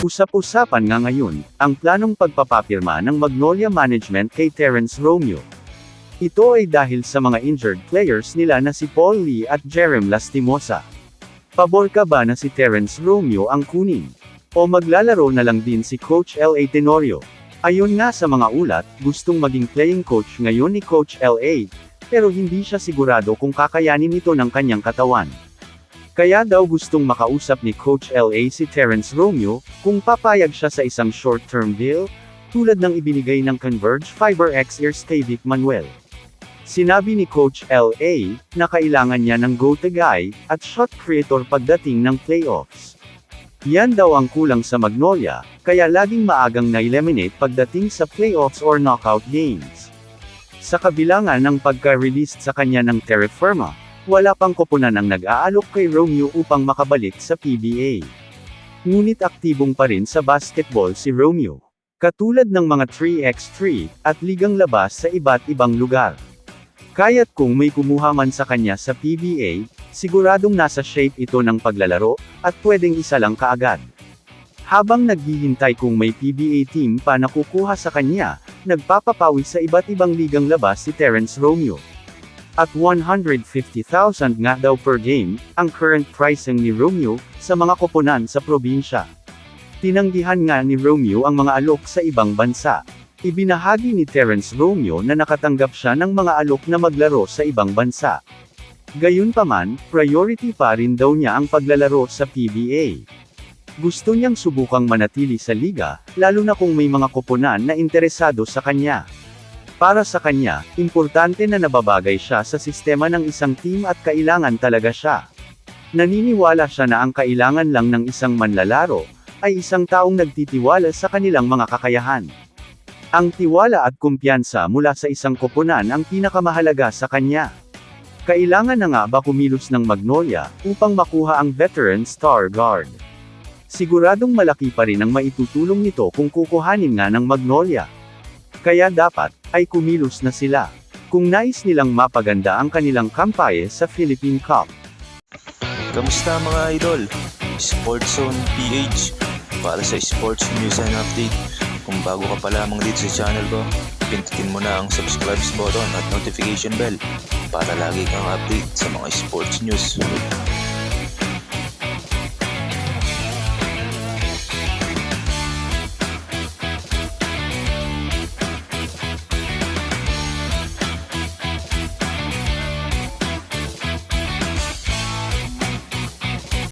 Usap-usapan nga ngayon, ang planong pagpapapirma ng Magnolia Management kay Terence Romeo. Ito ay dahil sa mga injured players nila na si Paul Lee at Jerem Lastimosa. Pabor ka ba na si Terence Romeo ang kunin? O maglalaro na lang din si Coach L.A. Tenorio? Ayon nga sa mga ulat, gustong maging playing coach ngayon ni Coach L.A., pero hindi siya sigurado kung kakayanin ito ng kanyang katawan. Kaya daw gustong makausap ni Coach L.A. si Terence Romeo, kung papayag siya sa isang short-term deal, tulad ng ibinigay ng Converge Fiber X Ears kay Vic Manuel. Sinabi ni Coach L.A. na kailangan niya ng go-to guy, at shot creator pagdating ng playoffs. Yan daw ang kulang sa Magnolia, kaya laging maagang na-eliminate pagdating sa playoffs or knockout games. Sa kabila nga ng pagka-released sa kanya ng terra firma, wala pang koponan ang nag-aalok kay Romeo upang makabalik sa PBA. Ngunit aktibong pa rin sa basketball si Romeo. Katulad ng mga 3x3, at ligang labas sa iba't ibang lugar. Kaya't kung may kumuha man sa kanya sa PBA, siguradong nasa shape ito ng paglalaro, at pwedeng isa lang kaagad. Habang naghihintay kung may PBA team pa na kukuha sa kanya, nagpapapawi sa iba't ibang ligang labas si Terence Romeo. At 150,000 nga daw per game, ang current pricing ni Romeo, sa mga koponan sa probinsya. Tinanggihan nga ni Romeo ang mga alok sa ibang bansa. Ibinahagi ni Terence Romeo na nakatanggap siya ng mga alok na maglaro sa ibang bansa. Gayunpaman, priority pa rin daw niya ang paglalaro sa PBA. Gusto niyang subukang manatili sa liga, lalo na kung may mga koponan na interesado sa kanya. Para sa kanya, importante na nababagay siya sa sistema ng isang team at kailangan talaga siya. Naniniwala siya na ang kailangan lang ng isang manlalaro, ay isang taong nagtitiwala sa kanilang mga kakayahan. Ang tiwala at kumpiyansa mula sa isang koponan ang pinakamahalaga sa kanya. Kailangan na nga ba kumilos ng Magnolia, upang makuha ang veteran star guard? Siguradong malaki pa rin ang maitutulong nito kung kukuhanin nga ng Magnolia. Kaya dapat, ay kumilos na sila. Kung nais nilang mapaganda ang kanilang kampanye sa Philippine Cup. Kamusta mga idol? Sports Zone PH para sa sports news and update. Kung bago ka pa lamang dito sa channel ko, pindutin mo na ang subscribe button at notification bell para lagi kang update sa mga sports news.